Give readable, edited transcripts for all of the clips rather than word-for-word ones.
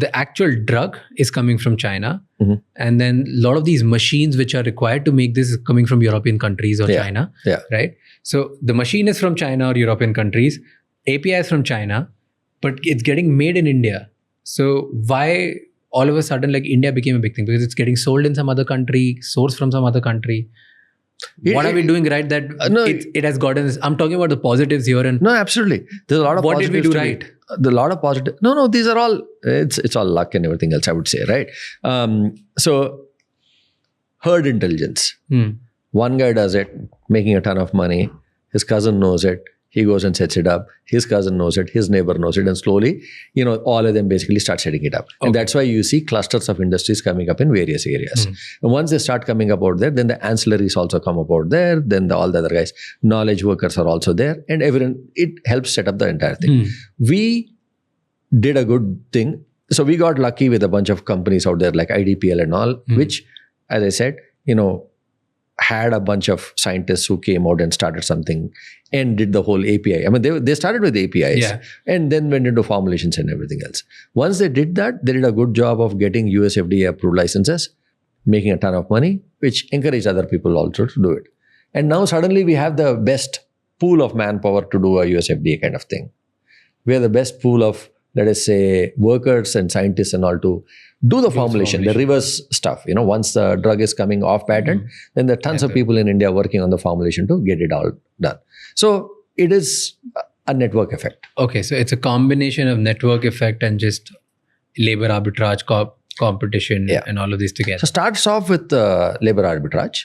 the actual drug is coming from China, Mhm. and then a lot of these machines which are required to make this is coming from European countries or Yeah. China, Yeah. right? So the machine is from China or European countries, API is from China, but it's getting made in India. So why all of a sudden like India became a big thing? Because it's getting sold in some other country, sourced from some other country. What are we doing right that no, it has gotten this? I'm talking about the positives here, and No, absolutely. There's a lot of what did we positives do to be- right? There's a lot of positive. No, these are all. It's all luck and everything else, I would say, right? So herd intelligence. One guy does it, making a ton of money. His cousin knows it. He goes and sets it up. His cousin knows it. His neighbor knows it. And slowly, all of them basically start setting it up. And that's why you see clusters of industries coming up in various areas. And once they start coming up out there, then the ancillaries also come up out there. Then all the other guys, knowledge workers are also there. And everyone, it helps set up the entire thing. We did a good thing. So we got lucky with a bunch of companies out there like IDPL and all, which, as I said, had a bunch of scientists who came out and started something and did the whole API. I mean, they started with APIs and then went into formulations and everything else. Once they did that, they did a good job of getting US FDA approved licenses, making a ton of money, which encouraged other people also to do it. And now suddenly we have the best pool of manpower to do a US FDA kind of thing. We have the best pool of, let us say, workers and scientists and all to do the formulation, the reverse stuff. Once the drug is coming off patent, then there are tons of people in India working on the formulation to get it all done. So it is a network effect. Okay, so it's a combination of network effect and just labor arbitrage, competition, and all of these together. So starts off with labor arbitrage,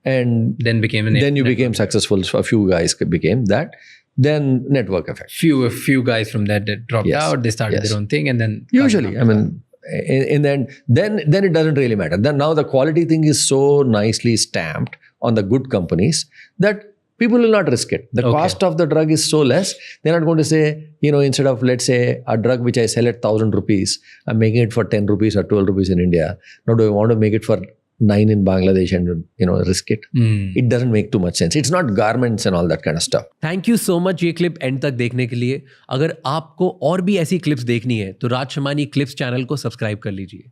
and then then you became successful. So a few guys became that. Then network effect. Few guys from that dropped out. They started their own thing, and then usually, I mean, in then it doesn't really matter. Then now the quality thing is so nicely stamped on the good companies that people will not risk it. The cost of the drug is so less. They're not going to say, instead of, let's say, a drug which I sell at 1,000 rupees, I'm making it for 10 rupees or 12 rupees in India. Now, do I want to make it for 9 in Bangladesh and risk it? It doesn't make too much sense. It's not garments and all that kind of stuff. Thank you so much ये clip and तक देखने के लिए. अगर आपको और भी ऐसी क्लिप्स देखनी है तो राज शमानी क्लिप्स चैनल को सब्सक्राइब कर लीजिए.